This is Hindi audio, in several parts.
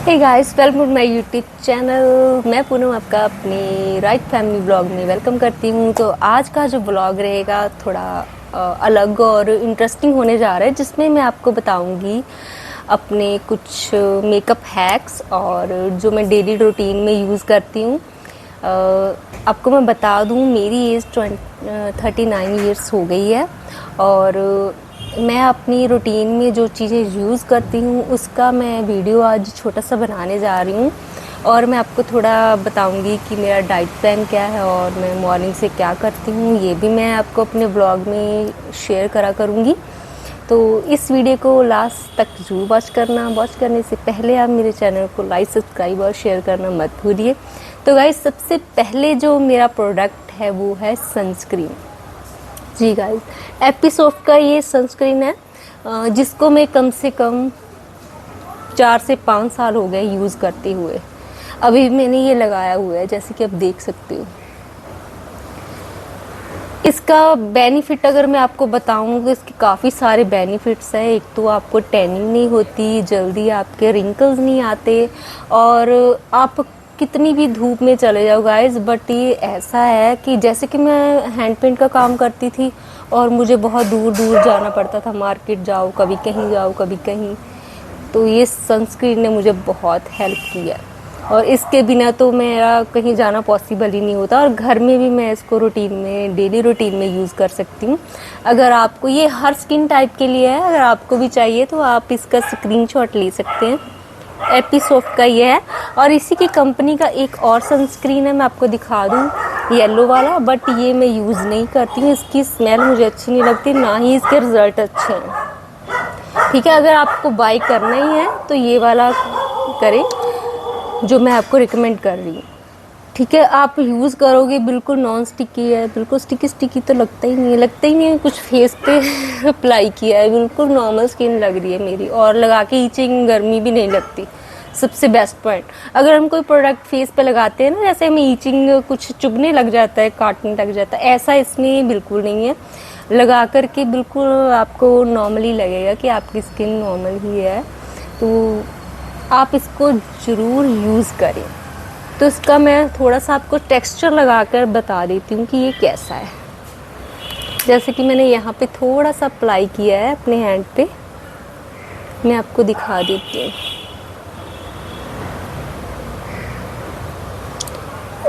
Hey guys, welcome to my YouTube channel. मैं पूनम आपका अपनी राइट फैमिली ब्लॉग में वेलकम करती हूँ। तो आज का जो ब्लॉग रहेगा थोड़ा अलग और इंटरेस्टिंग होने जा रहा है, जिसमें मैं आपको बताऊँगी अपने कुछ मेकअप हैक्स और जो मैं डेली रूटीन में यूज़ करती हूँ। आपको मैं बता दूँ, मेरी एज 39 ईयर्स हो गई है और मैं अपनी रूटीन में जो चीज़ें यूज़ करती हूँ उसका मैं वीडियो आज छोटा सा बनाने जा रही हूँ। और मैं आपको थोड़ा बताऊँगी कि मेरा डाइट प्लान क्या है और मैं मॉर्निंग से क्या करती हूँ, ये भी मैं आपको अपने ब्लॉग में शेयर करा करूँगी। तो इस वीडियो को लास्ट तक ज़रूर वॉच करना। वॉच करने से पहले आप मेरे चैनल को लाइक, सब्सक्राइब और शेयर करना मत भूलिए। तो गाइस, सबसे पहले जो मेरा प्रोडक्ट है वो है सनस्क्रीन। जी गाइस, एपिसोड का ये सनस्क्रीन है जिसको मैं कम से कम 4 से 5 साल हो गए यूज़ करते हुए। अभी मैंने ये लगाया हुआ है, जैसे कि आप देख सकते हो। इसका बेनिफिट अगर मैं आपको बताऊं तो इसके काफ़ी सारे बेनिफिट्स हैं। एक तो आपको टैनिंग नहीं होती, जल्दी आपके रिंकल्स नहीं आते और आप कितनी भी धूप में चले जाओ गाइस, बट ये ऐसा है कि जैसे कि मैं हैंड पेंट का काम करती थी और मुझे बहुत दूर दूर जाना पड़ता था, मार्केट जाओ, कभी कहीं जाओ, कभी कहीं, तो ये सनस्क्रीन ने मुझे बहुत हेल्प किया और इसके बिना तो मेरा कहीं जाना पॉसिबल ही नहीं होता। और घर में भी मैं इसको रूटीन में, डेली रूटीन में यूज़ कर सकती हूँ। अगर आपको, ये हर स्किन टाइप के लिए है, अगर आपको भी चाहिए तो आप इसका स्क्रीनशॉट ले सकते हैं। एपिसोड का ये है और इसी की कंपनी का एक और सनस्क्रीन है, मैं आपको दिखा दूँ, येलो वाला, बट ये मैं यूज़ नहीं करती हूँ। इसकी स्मेल मुझे अच्छी नहीं लगती, ना ही इसके रिज़ल्ट अच्छे हैं। ठीक है, अगर आपको बाय करना ही है तो ये वाला करें जो मैं आपको रिकमेंड कर रही हूँ। ठीक है, आप यूज़ करोगे, बिल्कुल नॉन स्टिकी है, बिल्कुल स्टिकी तो लगता ही नहीं है कुछ फेस पे अप्लाई किया है। बिल्कुल नॉर्मल स्किन लग रही है मेरी और लगा के ईचिंग, गर्मी भी नहीं लगती। सबसे बेस्ट पॉइंट, अगर हम कोई प्रोडक्ट फेस पे लगाते हैं ना, जैसे हमें ईचिंग, कुछ चुभने लग जाता है, काटने लग जाता है, ऐसा इसमें बिल्कुल नहीं है। लगा करके बिल्कुल आपको नॉर्मली लगेगा कि आपकी स्किन नॉर्मल ही है। तो आप इसको ज़रूर यूज़ करें। तो इसका मैं थोड़ा सा आपको टेक्सचर लगाकर बता देती हूँ कि ये कैसा है। जैसे कि मैंने यहाँ पे थोड़ा सा अप्लाई किया है अपने हैंड पे, मैं आपको दिखा देती हूँ।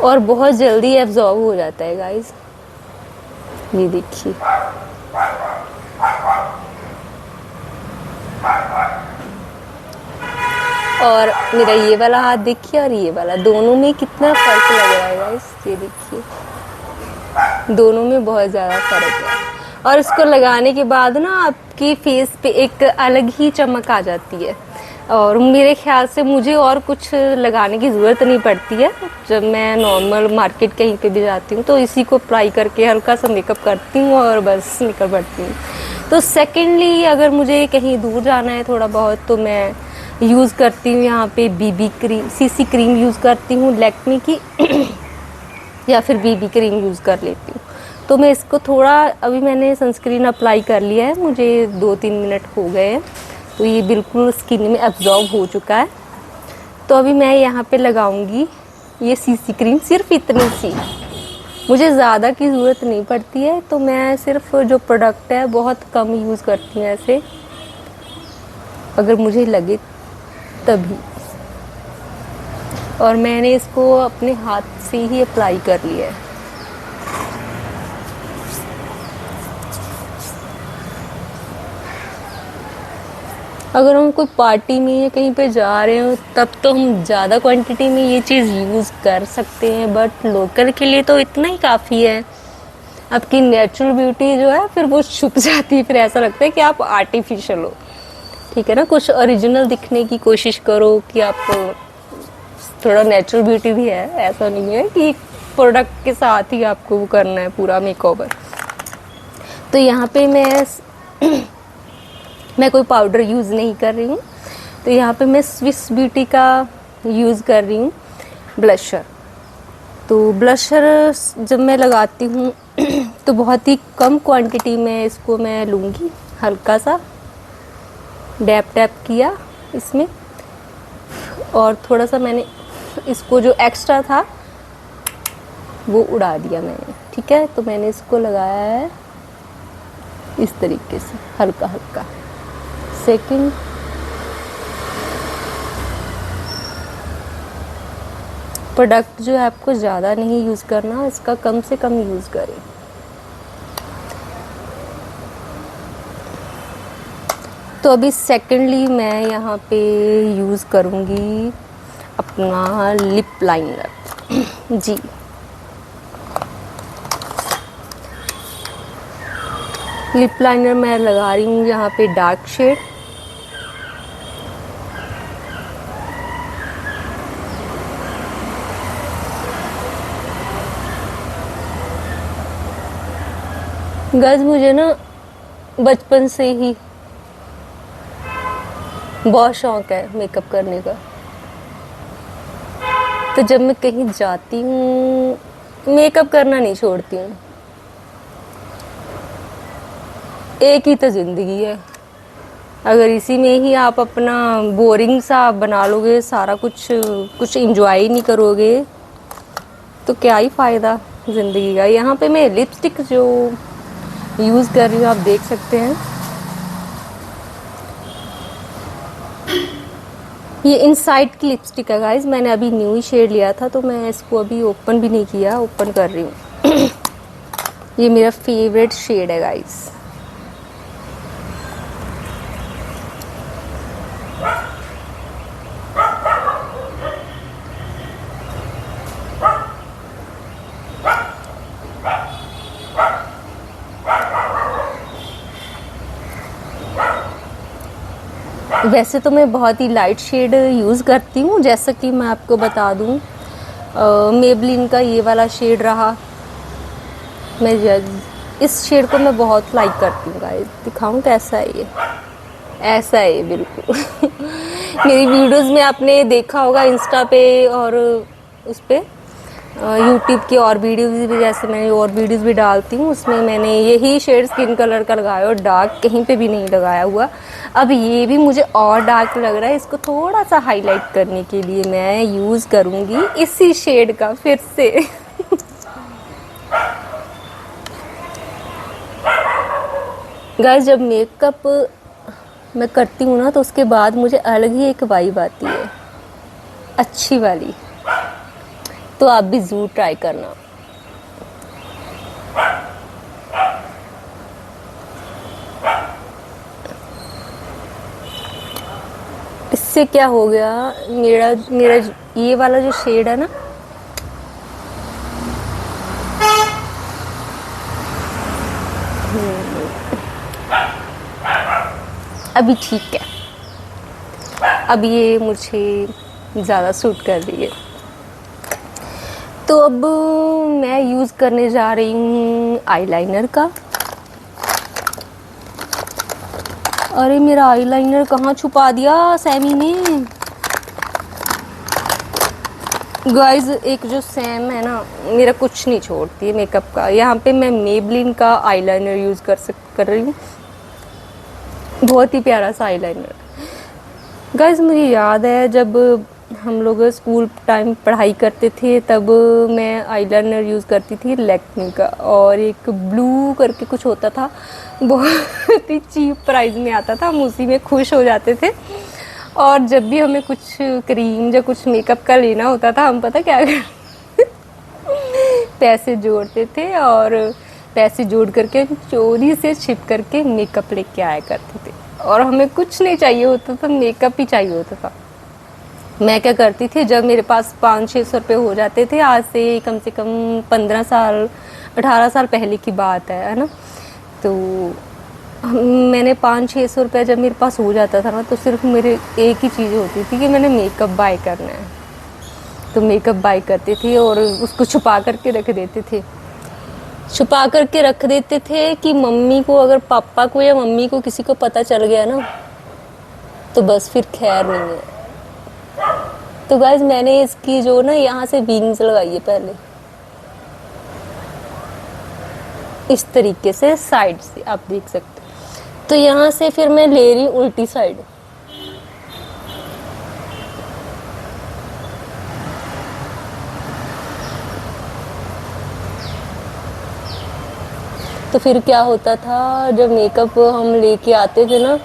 और बहुत जल्दी एब्जॉर्ब हो जाता है गाइस, ये देखिए। और मेरा ये वाला हाथ देखिए और ये वाला, दोनों में कितना फर्क लग रहा है गाइस, ये देखिए, दोनों में बहुत ज़्यादा फर्क है। और इसको लगाने के बाद ना आपकी फेस पे एक अलग ही चमक आ जाती है और मेरे ख्याल से मुझे और कुछ लगाने की ज़रूरत नहीं पड़ती है। जब मैं नॉर्मल मार्केट कहीं पे भी जाती हूँ तो इसी को अप्लाई करके हल्का सा मेकअप करती हूँ और बस निकल पड़ती हूँ। तो सेकेंडली, अगर मुझे कहीं दूर जाना है थोड़ा बहुत, तो मैं यूज़ करती हूँ यहाँ पे BB cream, CC cream use करती हूँ लैक्मे की या फिर बीबी क्रीम यूज़ कर लेती हूँ। तो मैं इसको थोड़ा, अभी मैंने सनस्क्रीन अप्लाई कर लिया है, मुझे 2-3 मिनट हो गए हैं, तो ये बिल्कुल स्किन में एब्जॉर्ब हो चुका है। तो अभी मैं यहाँ पे लगाऊंगी ये सीसी क्रीम, सिर्फ इतनी सी, मुझे ज़्यादा की ज़रूरत नहीं पड़ती है। तो मैं सिर्फ जो प्रोडक्ट है बहुत कम यूज़ करती हूँ ऐसे, अगर मुझे लगे तभी। और मैंने इसको अपने हाथ से ही अप्लाई कर लिया है। अगर हम कोई पार्टी में या कहीं पे जा रहे हो तब तो हम ज़्यादा क्वांटिटी में ये चीज़ यूज़ कर सकते हैं, बट लोकल के लिए तो इतना ही काफ़ी है। आपकी नेचुरल ब्यूटी जो है फिर वो छुप जाती है, फिर ऐसा लगता है कि आप आर्टिफिशियल हो। ठीक है ना, कुछ ओरिजिनल दिखने की कोशिश करो कि आप थोड़ा नेचुरल ब्यूटी भी है, ऐसा नहीं है कि प्रोडक्ट के साथ ही आपको वो करना है पूरा मेकओवर। तो यहाँ पे मैं कोई पाउडर यूज़ नहीं कर रही हूँ। तो यहाँ पे मैं स्विस ब्यूटी का यूज़ कर रही हूँ ब्लशर। तो ब्लशर जब मैं लगाती हूँ तो बहुत ही कम क्वांटिटी में इसको मैं लूँगी, हल्का सा डैप टैप किया इसमें और थोड़ा सा मैंने इसको जो एक्स्ट्रा था वो उड़ा दिया मैंने, ठीक है। तो मैंने इसको लगाया है इस तरीके से हल्का हल्का। सेकंड, प्रोडक्ट जो है आपको ज़्यादा नहीं यूज़ करना, इसका कम से कम यूज़ करें। तो अभी सेकेंडली मैं यहाँ पे यूज़ करूँगी अपना लिप लाइनर। जी, लिप लाइनर मैं लगा रही हूँ यहाँ पे डार्क शेड। गाइस मुझे ना बचपन से ही बहुत शौक है मेकअप करने का। तो जब मैं कहीं जाती हूँ मेकअप करना नहीं छोड़ती हूँ। एक ही तो ज़िंदगी है, अगर इसी में ही आप अपना बोरिंग सा बना लोगे, सारा कुछ इंजॉय ही नहीं करोगे तो क्या ही फ़ायदा ज़िंदगी का। यहाँ पे मैं लिपस्टिक जो यूज़ कर रही हूँ आप देख सकते हैं, ये इनसाइड की लिपस्टिक है गाइज। मैंने अभी न्यू ही शेड लिया था तो मैं इसको अभी ओपन भी नहीं किया, ओपन कर रही हूँ। ये मेरा फेवरेट शेड है गाइज। वैसे तो मैं बहुत ही लाइट शेड यूज़ करती हूँ, जैसा कि मैं आपको बता दूँ मेबलिन का ये वाला शेड रहा। मैं इस शेड को मैं बहुत लाइक करती हूँ गाइस। दिखाऊँ कैसा है ये? ऐसा है बिल्कुल। मेरी वीडियोस में आपने देखा होगा इंस्टा पे और उस पे यूट्यूब की और वीडियोस भी, जैसे मैं और वीडियोस भी डालती हूँ उसमें मैंने यही शेड स्किन कलर का लगाया और डार्क कहीं पे भी नहीं लगाया हुआ। अब ये भी मुझे और डार्क लग रहा है, इसको थोड़ा सा हाईलाइट करने के लिए मैं यूज़ करूँगी इसी शेड का फिर से। गाइस जब मेकअप मैं करती हूँ ना तो उसके बाद मुझे अलग ही एक वाइब आती है, अच्छी वाली। तो आप भी ज़रूर ट्राई करना। इससे क्या हो गया, मेरा मेरा ये वाला जो शेड है ना, अभी ठीक है, अब ये मुझे ज़्यादा सूट कर रही है। तो अब मैं यूज़ करने जा रही हूँ आईलाइनर का। अरे मेरा आईलाइनर कहाँ छुपा दिया सैमी ने। गाइज एक जो सैम है ना मेरा कुछ नहीं छोड़ती है मेकअप का। यहाँ पे मैं मेबलिन का आईलाइनर यूज़ कर रही हूँ, बहुत ही प्यारा सा आईलाइनर। गाइज मुझे याद है जब हम लोग स्कूल टाइम पढ़ाई करते थे तब मैं आईलाइनर यूज़ करती थी लैक्मे का, और एक ब्लू करके कुछ होता था, बहुत ही चीप प्राइस में आता था, हम उसी में खुश हो जाते थे। और जब भी हमें कुछ क्रीम या कुछ मेकअप का लेना होता था हम पता क्या करते पैसे जोड़ते थे और पैसे जोड़ करके चोरी से छिप करके मेकअप लेके आया करते थे। और हमें कुछ नहीं चाहिए होता था, मेकअप ही चाहिए होता था। मैं क्या करती थी, जब मेरे पास 500-600 रुपये हो जाते थे, आज से कम 15 साल 18 साल पहले की बात है ना, तो मैंने 500-600 रुपये जब मेरे पास हो जाता था ना तो सिर्फ मेरे एक ही चीज़ होती थी कि मैंने मेकअप बाय करना है। तो मेकअप बाय करते थे और उसको छुपा करके रख देते थे, छुपा करके रख देते थे कि मम्मी को, अगर पापा को या मम्मी को किसी को पता चल गया ना तो बस फिर खैर नहीं है। तो गाइज मैंने इसकी जो ना यहाँ से विंग्स लगाई है पहले, इस तरीके से साइड से आप देख सकते हो। तो यहाँ से फिर मैं ले रही उल्टी साइड, तो फिर क्या होता था, जब मेकअप हम लेके आते थे ना,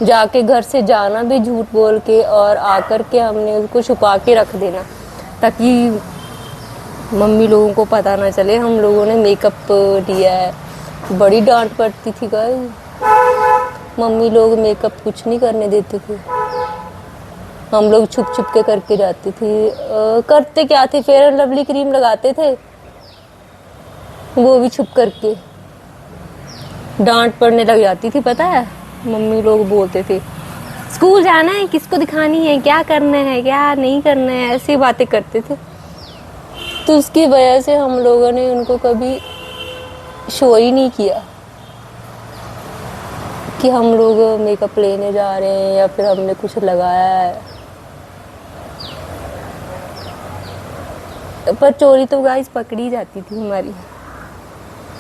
जाके घर से जाना भी झूठ बोल के, और आकर के हमने उसको छुपा के रख देना, ताकि मम्मी लोगों को पता ना चले हम लोगों ने मेकअप लिया है। बड़ी डांट पड़ती थी गाइस, मम्मी लोग मेकअप कुछ नहीं करने देते थे, हम लोग छुप छुप के करके जाते थे। करते क्या थे, फेयर एंड लवली क्रीम लगाते थे, वो भी छुप करके। डांट पड़ने लग जाती थी, पता है, मम्मी लोग बोलते थे स्कूल जाना है, किसको दिखानी है, क्या करना है, क्या नहीं करना है, ऐसी बातें करते थे। तो उसकी वजह से हम लोगों ने उनको कभी शो ही नहीं किया कि हम लोग मेकअप लेने जा रहे हैं या फिर हमने कुछ लगाया है। पर चोरी तो गाइस पकड़ी जाती थी हमारी,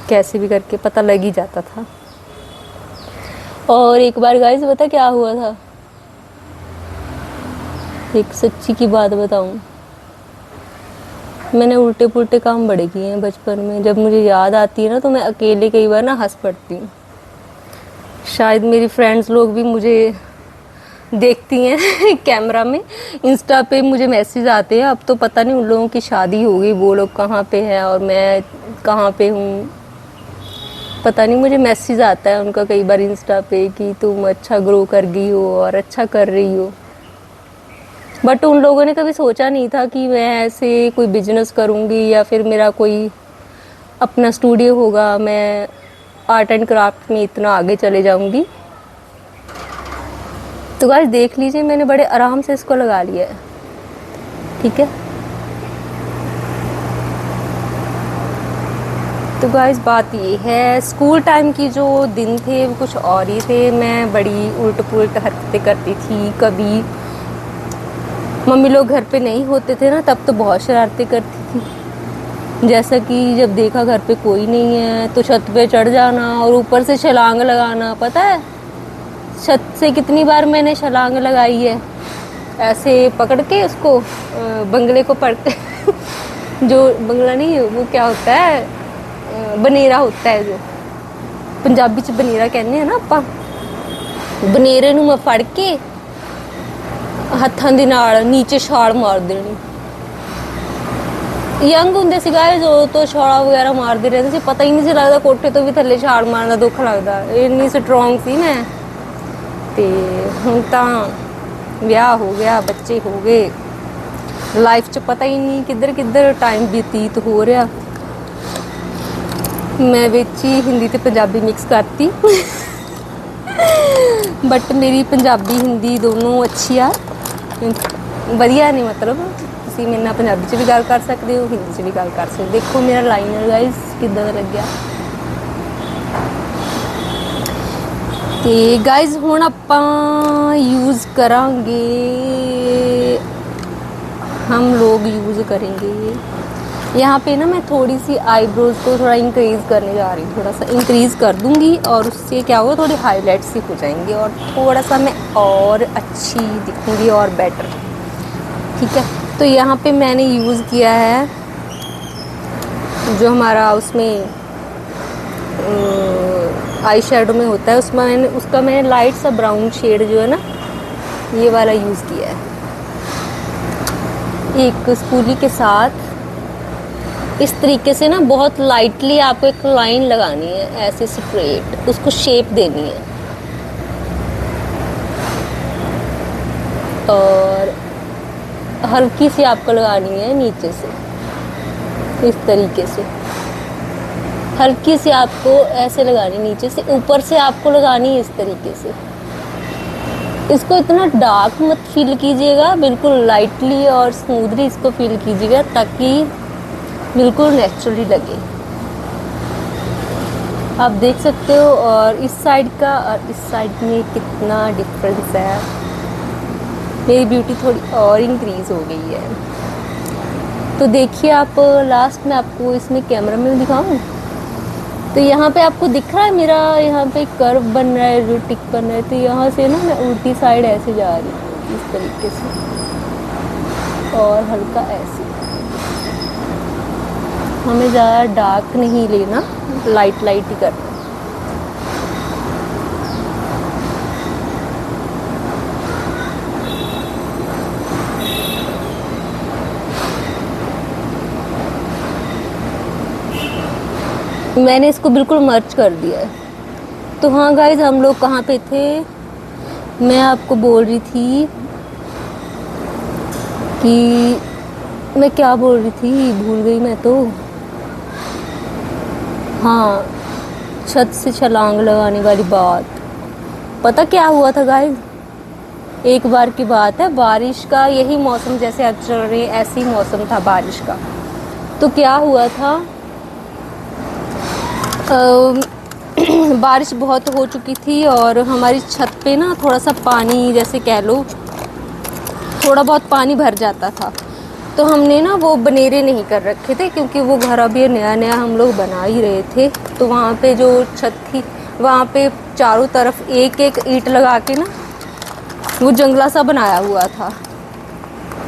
कैसे भी करके पता लग ही जाता था। और एक बार गाइस पता क्या हुआ था, एक सच्ची की बात बताऊं, मैंने उल्टे पुल्टे काम बड़े किए हैं बचपन में। जब मुझे याद आती है ना, तो मैं अकेले कई बार ना हंस पड़ती हूँ। शायद मेरी फ्रेंड्स लोग भी मुझे देखती हैं कैमरा में, इंस्टा पे मुझे मैसेज आते हैं। अब तो पता नहीं उन लोगों की शादी हो गई, वो लोग कहाँ पे हैं और मैं कहाँ पे हूँ, पता नहीं। मुझे मैसेज आता है उनका कई बार इंस्टा पे कि तुम अच्छा ग्रो कर गई हो और अच्छा कर रही हो। बट उन लोगों ने कभी सोचा नहीं था कि मैं ऐसे कोई बिजनेस करूँगी या फिर मेरा कोई अपना स्टूडियो होगा, मैं आर्ट एंड क्राफ्ट में इतना आगे चले जाऊँगी। तो गाइस देख लीजिए, मैंने बड़े आराम से इसको लगा लिया है, ठीक है। तो गाइस बात ये है, स्कूल टाइम की जो दिन थे वो कुछ और ही थे। मैं बड़ी उल्ट पुल्ट हरकतें करती थी। कभी मम्मी लोग घर पे नहीं होते थे ना, तब तो बहुत शरारतें करती थी। जैसा कि जब देखा घर पे कोई नहीं है तो छत पे चढ़ जाना और ऊपर से छलांग लगाना। पता है छत से कितनी बार मैंने छलांग लगाई है, ऐसे पकड़ के उसको बंगले को पड़ जो बंगला नहीं है वो क्या होता है, बनेरा होता है, जो पंजाबी च बनेरा कहने हैं ना ਆਪਾਂ, बनेरे ਨੂੰ मैं फड़ के हत्थां दे नाल नीचे छाल मार देनी। यंग ਹੁੰਦੇ ਸੀ गाइस, तो छाला वगैरह मारते रहते थे, पता ही नहीं ਸੀ लगदा कोठे तो भी थल्ले छाल मारना दुख लगदा, इन्नी स्ट्रॉन्ग सी मैं। ते हुण तां विआह हो गया, बच्चे हो गए, लाइफ च पता ही नहीं किधर किधर टाइम व्यतीत हो रहा। मैं विच ही हिंदी ते पंजाबी मिक्स करती बट मेरी पंजाबी हिंदी दोनों अच्छी आ, वधिया ने, मतलब तुसीं मेरे नाल पंजाबी च भी गल कर सकते हो, हिंदी च भी गल कर सकते हो। देखो मेरा लाइनर गाइस किद्दां दा लग्गिया। ते गाइस हुण आपां यूज़ करांगे, हम लोग यूज़ करेंगे यहाँ पे ना, मैं थोड़ी सी आईब्रोज को थोड़ा इंक्रीज़ करने जा रही हूँ, थोड़ा सा इंक्रीज़ कर दूँगी और उससे क्या होगा, थोड़ी हाईलाइट सी हो जाएंगी और थोड़ा सा मैं और अच्छी दिखूँगी और बेटर, ठीक है। तो यहाँ पे मैंने यूज़ किया है जो हमारा उसमें आई शेडो में होता है, उसमें उसका मैंने लाइट सा ब्राउन शेड जो है ना, ये वाला यूज़ किया है। एक स्पूली के साथ इस तरीके से ना बहुत लाइटली आपको एक लाइन लगानी है, ऐसे स्ट्रेट उसको शेप देनी है और हल्की सी आपको लगानी है नीचे से, इस तरीके से हल्की सी आपको ऐसे लगानी, नीचे से ऊपर से आपको लगानी है इस तरीके से। इसको इतना डार्क मत फील कीजिएगा, बिल्कुल लाइटली और स्मूथली इसको फील कीजिएगा ताकि बिल्कुल नेचुरली लगे। आप देख सकते हो, और इस साइड का और इस साइड में कितना डिफरेंस है। मेरी ब्यूटी थोड़ी और इंक्रीज हो गई है। तो देखिए आप, लास्ट में आपको इसमें कैमरा में दिखाऊं तो यहाँ पे आपको दिख रहा है मेरा यहाँ पे कर्व बन रहा है, जो टिक बन रहा है। तो यहाँ से ना मैं उल्टी साइड ऐसे जा रही हूँ इस तरीके से और हल्का ऐसे। हमें ज़्यादा डार्क नहीं लेना, लाइट लाइट ही करना। मैंने इसको बिल्कुल मर्ज कर दिया है। तो हाँ गाइज, हम लोग कहाँ पे थे, मैं आपको बोल रही थी कि मैं क्या बोल रही थी, भूल गई मैं तो। हाँ, छत से छलांग लगाने वाली बात। पता क्या हुआ था गाइज, एक बार की बात है, बारिश का यही मौसम जैसे अब चल रही है ऐसे ही मौसम था बारिश का। तो क्या हुआ था, बारिश बहुत हो चुकी थी और हमारी छत पे ना थोड़ा सा पानी, जैसे कह लो थोड़ा बहुत पानी भर जाता था। तो हमने ना वो बनेरे नहीं कर रखे थे, क्योंकि वो घर अभी नया नया हम लोग बना ही रहे थे। तो वहाँ पे जो छत थी वहाँ पे चारों तरफ एक एक ईंट लगा के ना वो जंगला सा बनाया हुआ था।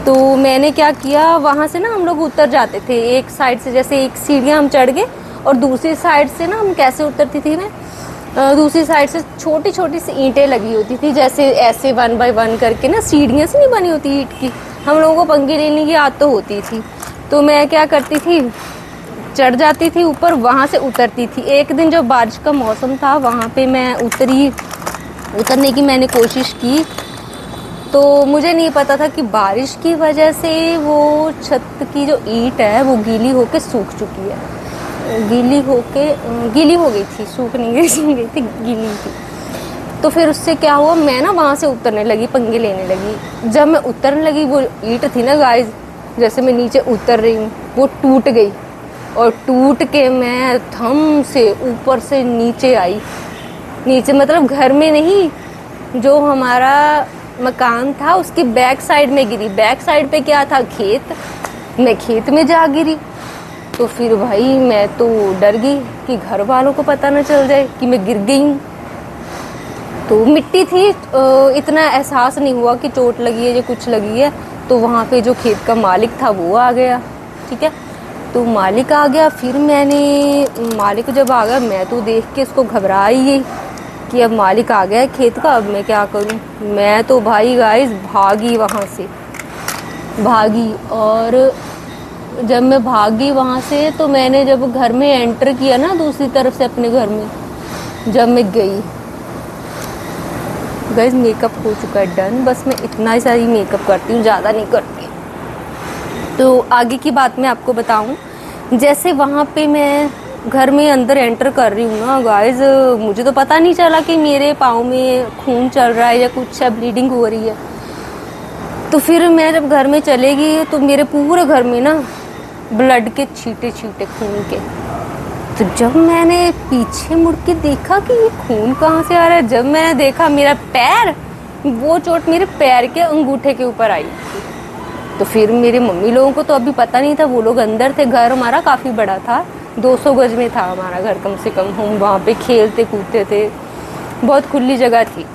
तो मैंने क्या किया, वहाँ से ना हम लोग उतर जाते थे एक साइड से, जैसे एक सीढ़ियाँ हम चढ़ गए और दूसरी साइड से ना हम कैसे उतरती थी मैं, दूसरी साइड से छोटी छोटी सी ईंटें लगी होती थी, जैसे ऐसे 1 बाय 1 करके ना, सीढ़ियाँ से नहीं बनी होती ईंट की। हम लोगों को पंगे लेने की आदत तो होती थी। तो मैं क्या करती थी, चढ़ जाती थी ऊपर, वहाँ से उतरती थी। एक दिन जो बारिश का मौसम था वहाँ पे मैं उतरने की मैंने कोशिश की। तो मुझे नहीं पता था कि बारिश की वजह से वो छत की जो ईंट है वो गीली होके सूख चुकी है, गीली हो गई थी, सूख नहीं गई, सूख गई थी, गीली थी। तो फिर उससे क्या हुआ, मैं ना वहाँ से उतरने लगी, पंगे लेने लगी। जब मैं उतरने लगी, वो ईंट थी ना गाइस, जैसे मैं नीचे उतर रही हूँ वो टूट गई और टूट के मैं थम से ऊपर से नीचे आई। नीचे मतलब घर में नहीं, जो हमारा मकान था उसकी बैक साइड में गिरी। बैक साइड पे क्या था, खेत, मैं खेत में जा गिरी। तो फिर भाई मैं तो डर गई कि घर वालों को पता ना चल जाए कि मैं गिर गई हूँ। तो मिट्टी थी, इतना एहसास नहीं हुआ कि चोट लगी है या कुछ लगी है। तो वहाँ पे जो खेत का मालिक था वो आ गया, ठीक है। तो मालिक आ गया, फिर मालिक जब आ गया मैं तो देख के उसको घबरा ही गई कि अब मालिक आ गया है खेत का, अब मैं क्या करूँ। मैं तो भाई गाइस भागी वहाँ से, भागी। और जब मैं भागी वहाँ से, तो मैंने जब घर में एंटर किया ना दूसरी तरफ से अपने घर में, जब मैं गई गाइस, मेकअप हो चुका है डन, बस मैं इतना ही सारी मेकअप करती हूँ, ज़्यादा नहीं करती। तो आगे की बात मैं आपको बताऊँ, जैसे वहाँ पे मैं घर में अंदर एंटर कर रही हूँ ना गाइस, मुझे तो पता नहीं चला कि मेरे पाँव में खून चल रहा है या कुछ है, ब्लीडिंग हो रही है। तो फिर मैं जब घर में चलेगी तो मेरे पूरे घर में ना ब्लड के छींटे छींटे खून के। तो जब मैंने पीछे मुड़ के देखा कि ये खून कहाँ से आ रहा है, जब मैंने देखा मेरा पैर, वो चोट मेरे पैर के अंगूठे के ऊपर आई थी। तो फिर मेरे मम्मी लोगों को तो अभी पता नहीं था, वो लोग अंदर थे, घर हमारा काफ़ी बड़ा था, 200 गज में था हमारा घर कम से कम। हम वहाँ पे खेलते कूदते थे, बहुत खुली जगह थी।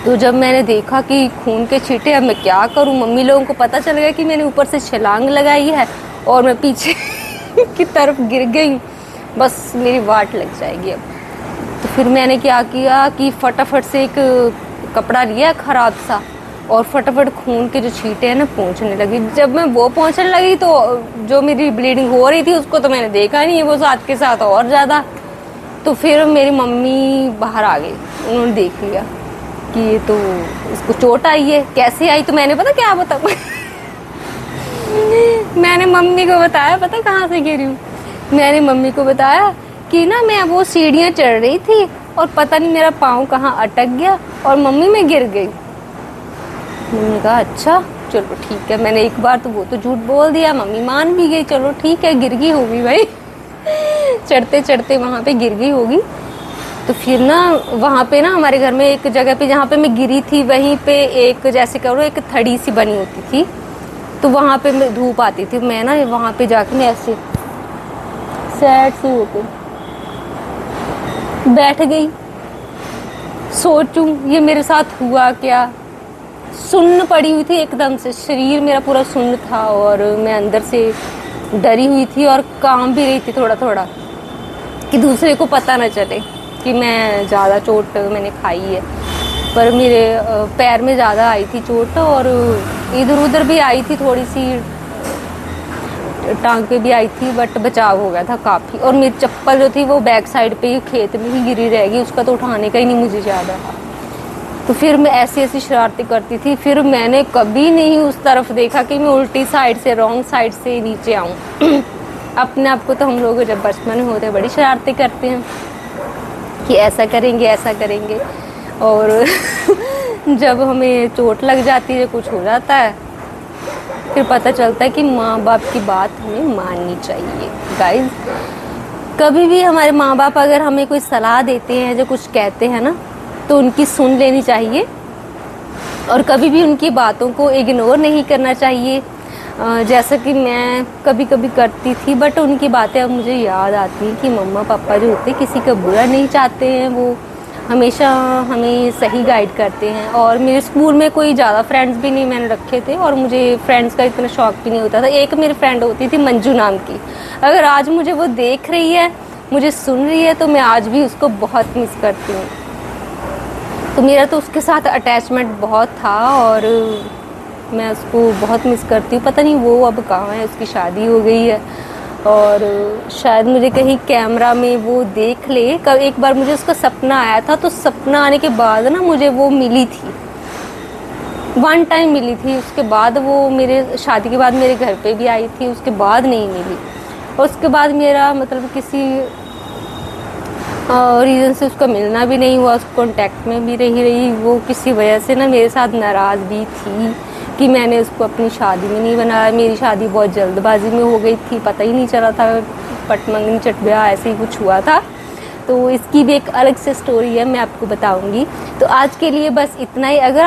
तो जब मैंने देखा कि खून के छींटे, अब मैं क्या करूं, मम्मी लोगों को पता चल गया कि मैंने ऊपर से छलांग लगाई है और मैं पीछे की तरफ गिर गई, बस मेरी वाट लग जाएगी अब। तो फिर मैंने क्या किया कि फटाफट से एक कपड़ा लिया खराब सा और फटाफट खून के जो छींटे हैं ना पोंछने लगी। जब मैं वो पोंछने लगी तो जो मेरी ब्लीडिंग हो रही थी उसको तो मैंने देखा नहीं, वो साथ के साथ और ज़्यादा। तो फिर मेरी मम्मी बाहर आ गई, उन्होंने देख लिया कि ये तो इसको चोट आई है। कैसे आई, तो मैंने पता क्या बताऊँ मैंने मम्मी को बताया, पता कहाँ से गिरी हूँ। मैंने मम्मी को बताया कि ना मैं वो सीढ़ियाँ चढ़ रही थी और पता नहीं मेरा पाँव कहाँ अटक गया और मम्मी मैं गिर गई। मम्मी कहा अच्छा चलो ठीक है। मैंने एक बार तो वो तो झूठ बोल दिया, मम्मी मान भी गई, चलो ठीक है गिर गई होगी भाई चढ़ते चढ़ते वहाँ पे गिर गई होगी। तो फिर ना वहाँ पे ना हमारे घर में एक जगह पे जहाँ पे मैं गिरी थी वहीं पे एक, जैसे कहो एक थड़ी सी बनी होती थी, तो वहाँ पे मैं धूप आती थी, मैं ना वहाँ पे जाके मैं ऐसे सैड सी होके बैठ गई, सोचूं ये मेरे साथ हुआ क्या। सुन्न पड़ी हुई थी एकदम से, शरीर मेरा पूरा सुन्न था और मैं अंदर से डरी हुई थी और काम भी रही थी थोड़ा थोड़ा, कि दूसरे को पता ना चले कि मैं ज़्यादा चोट मैंने खाई है। पर मेरे पैर में ज़्यादा आई थी चोट और इधर उधर भी आई थी, थोड़ी सी टांग पे भी आई थी, बट बचाव हो गया था काफ़ी। और मेरी चप्पल जो थी वो बैक साइड पे ही खेत में ही गिरी रह गई, उसका तो उठाने का ही नहीं मुझे याद है। तो फिर मैं ऐसी ऐसी शरारतें करती थी। फिर मैंने कभी नहीं उस तरफ देखा कि मैं उल्टी साइड से, रॉन्ग साइड से नीचे आऊँ। अपने आप को तो हम लोग जब बचपन में होते हैं बड़ी शरारतें करते हैं कि ऐसा करेंगे ऐसा करेंगे, और जब हमें चोट लग जाती है, कुछ हो जाता है, फिर पता चलता है कि माँ बाप की बात हमें माननी चाहिए। गाइस, कभी भी हमारे माँ बाप अगर हमें कोई सलाह देते हैं, जो कुछ कहते हैं ना, तो उनकी सुन लेनी चाहिए और कभी भी उनकी बातों को इग्नोर नहीं करना चाहिए। जैसा कि मैं कभी कभी करती थी, बट उनकी बातें अब मुझे याद आती हैं कि मम्मा पापा जो होते किसी का बुरा नहीं चाहते हैं, वो हमेशा हमें सही गाइड करते हैं। और मेरे स्कूल में कोई ज़्यादा फ्रेंड्स भी नहीं मैंने रखे थे और मुझे फ्रेंड्स का इतना शौक भी नहीं होता था। एक मेरी फ्रेंड होती थी मंजू नाम की, अगर आज मुझे वो देख रही है, मुझे सुन रही है, तो मैं आज भी उसको बहुत मिस करती हूँ। तो मेरा तो उसके साथ अटैचमेंट बहुत था और मैं उसको बहुत मिस करती हूँ। पता नहीं वो अब कहाँ है, उसकी शादी हो गई है और शायद मुझे कहीं कैमरा में वो देख ले। कब एक बार मुझे उसका सपना आया था, तो सपना आने के बाद ना मुझे वो मिली थी, वन टाइम मिली थी। उसके बाद वो मेरे शादी के बाद मेरे घर पे भी आई थी, उसके बाद नहीं मिली। और उसके बाद मेरा मतलब किसी रीज़न से उसका मिलना भी नहीं हुआ, उसको कॉन्टैक्ट में भी रही वो किसी वजह से ना मेरे साथ नाराज़ भी थी कि मैंने उसको अपनी शादी में नहीं बनाया। मेरी शादी बहुत जल्दबाजी में हो गई थी, पता ही नहीं चला था, पटमंगनी चट ब्याह ऐसे ही कुछ हुआ था। तो इसकी भी एक अलग से स्टोरी है, मैं आपको बताऊंगी। तो आज के लिए बस इतना ही। अगर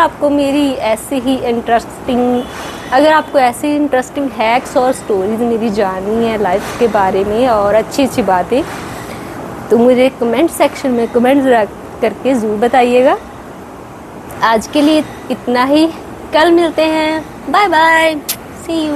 आपको ऐसे इंटरेस्टिंग हैक्स और स्टोरीज मेरी जाननी है लाइफ के बारे में और अच्छी अच्छी बातें, तो मुझे कमेंट सेक्शन में कमेंट्स करके ज़रूर बताइएगा। आज के लिए इतना ही, कल मिलते हैं, बाय बाय, सी यू।